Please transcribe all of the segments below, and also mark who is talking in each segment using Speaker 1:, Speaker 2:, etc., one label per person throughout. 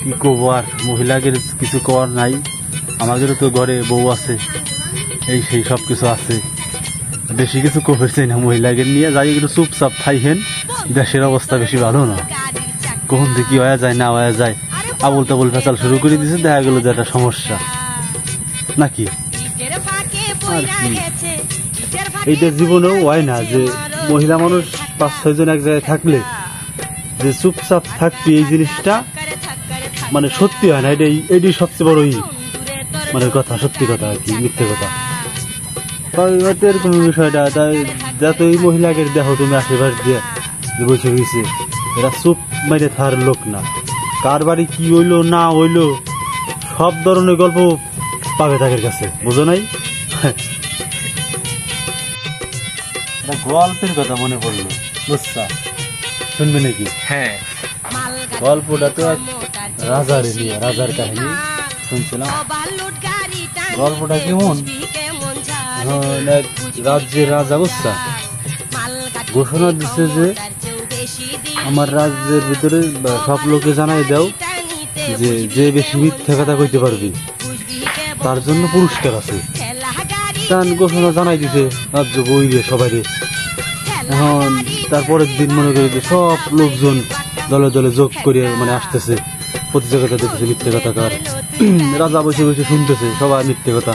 Speaker 1: কি করবো আর, মহিলাদের কিছু করার নাই। আমাদেরও তো ঘরে বউ আছে, এই সেই সব কিছু আছে, বেশি কিছু করতে চাই না। মহিলাদের নিয়ে যাই একটু চুপচাপ থাইহেন, দেশের অবস্থা বেশি ভালো না। কখন থেকে কি হয়ে যায় না হয়ে যায়, আবুল তাবুল ফেসাল শুরু করে দিয়েছে, দেখা গেল যে একটা সমস্যা নাকি। আর কি এইটা জীবনেও হয় না যে মহিলা মানুষ 5-6 জন এক জায়গায় থাকলে যে চুপচাপ থাকবি, এই জিনিসটা মানে সত্যি হয় না। এটাই সবচেয়ে বড় মানে কথা, সত্যি কথা আর কি, মিথ্যে কথা। এরকম বিষয়টা তাই, যাতে এই মহিলাকে দেখো তুমি আশেপাশ দিয়ে বসে রয়েছে, এরা চুপ মেরে থার লোক না। কার বাড়ি কি হইলো না হইলো সব ধরনের গল্প পাবে তাদের কাছে, বুঝো নাই? গল্পের কথা মনে পড়লো, বুঝছা? শুনবে নাকি?
Speaker 2: হ্যাঁ,
Speaker 1: গল্পটা তো এক রাজার নিয়ে, রাজার কাহিনী শুনছিলাম। গল্পটা কেমন, এক রাজ্যের রাজা, বুঝছা, ঘোষণা দিচ্ছে যে আমার রাজ্যের ভিতরে সব লোকে জানাই দাও যে যে বেশি মিথ্যা কথা কইতে পারবি তার জন্য পুরস্কার আছে। তার ঘোষণা জানাই দিছে রাজ্য বইরে সবাই। এখন তারপরের দিন মনে করি যে সব লোকজন দলে দলে যোগ করে মানে আসতেছে, প্রতিযোগিতা দেখতেছে মিথ্যে কথা কার। রাজা বসে বসে শুনতেছে সবাই মিথ্যে কথা,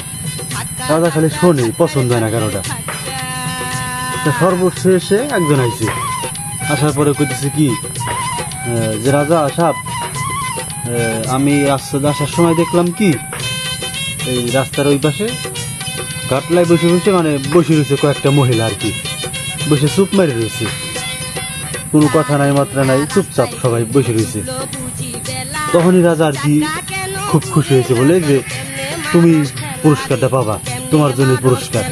Speaker 1: রাজা খালি শোনে, পছন্দ হয় না কারোটা। সর্বশেষে একজন আইছে, আসার পরে কইতেছে কি যে রাজা সাহেব, আমি রাস্তাতে আসার সময় দেখলাম কি এই রাস্তার ওই পাশে ঘাটলায় বসে বসে মানে বসে রয়েছে কয়েকটা মহিলা আর কি, বসে চুপ মারি রয়েছে, কোনো কথা নাই মাত্রা নাই, চুপচাপ সবাই বসে রয়েছে। তখনই রাজা আর কি খুব খুশি হয়েছে, বলে যে তুমি পুরস্কারটা পাবা, তোমার জন্য পুরস্কার।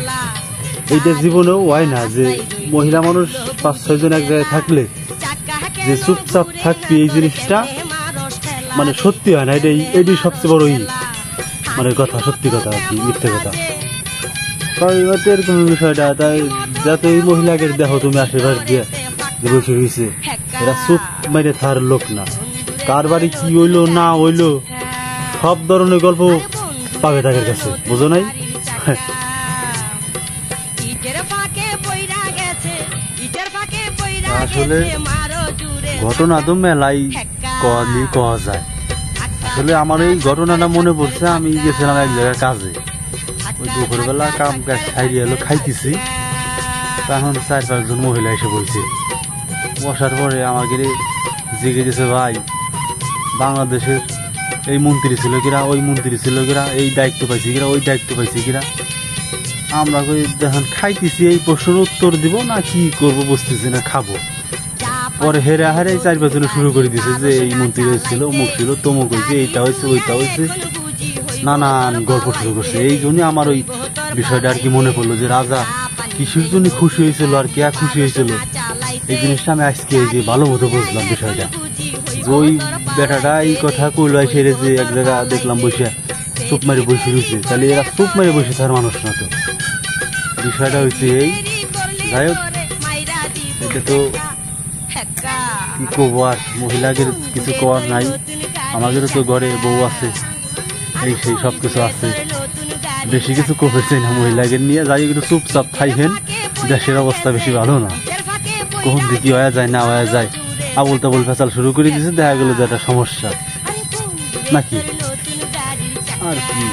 Speaker 1: এইটা জীবনেও হয় না যে মহিলা মানুষ 5-6 জন এক জায়গায় থাকলে যে চুপচাপ থাকবি, এই জিনিসটা মানে সত্যি হয় না। এটাই সবচেয়ে বড় মানে কথা, সত্যি কথা আর কি, মিথ্যে কথা। এরকম বিষয়টা তাই, যাতে এই মহিলাকে দেখো তুমি আশেপাশ দিয়ে বসে রয়েছে, এরা চুপ মেরে থার লোক না। কার বাড়ি কি হইলো না হইলো সব ধরনের গল্প পাবে তাদের কাছে, বুঝো নাই? আসলে ঘটনা তো মেলাই কওয়া যায়। আসলে আমার এই ঘটনাটা মনে পড়ছে, আমি গেছিলাম এক জায়গায় কাজে, ওই দুপুরবেলা কাম কাজ খাইয়ে এলো, খাইতেছি, তখন 4-5 জন মহিলা এসে বলছে। বসার পরে আমাকে জিজ্ঞেস দিয়েছে, ভাই বাংলাদেশের এই মন্ত্রী ছিল কিরা, ওই মন্ত্রী ছিল কিরা, এই দায়িত্ব পাইছি কিরা, ওই দায়িত্ব পাইছি কিরা। আমরা যখন খাইতেছি এই প্রশ্নের উত্তর দিব না কি করবো বুঝতেছি না, খাবো। পরে হেরে হারে 4-5 জন শুরু করে দিছে যে এই মন্ত্রী হয়েছিল, অমুক ছিল, তমুক হয়েছে, এইটা হয়েছে, ওইটা হয়েছে, নানান গল্প শুরু করছে। এই জন্যই আমার ওই বিষয়টা আর কি মনে পড়লো যে রাজা কিসের জন্য খুশি হয়েছিল আর কে খুশি হয়েছিল, এই জিনিসটা আমি আজকে এই যে ভালো মতো বুঝলাম বিষয়টা। যে ওই বেটাটা এই কথা কইলো, সেরে যে এক জায়গা দেখলাম বসে চুপ মারি বসে রয়েছে, তাহলে এরা চুপ মারি বসে তার মানুষ না তো। বিষয়টা হয়েছে এই, যাই হোক, এটা তো কি করবো আর, মহিলাদের কিছু করার নাই। আমাদেরও তো ঘরে বউ আছে, এই সেই সব কিছু আছে, বেশি কিছু করতে চাই না। মহিলাদের নিয়ে যাই একটু চুপচাপ থাইহেন, দেশের অবস্থা বেশি ভালো না। কখন থেকে কি হয়ে যায় না হয়ে যায়, আবুল তাবুল ফেসাল শুরু করে দিয়েছে, দেখা গেল যে একটা সমস্যা নাকি। আর কি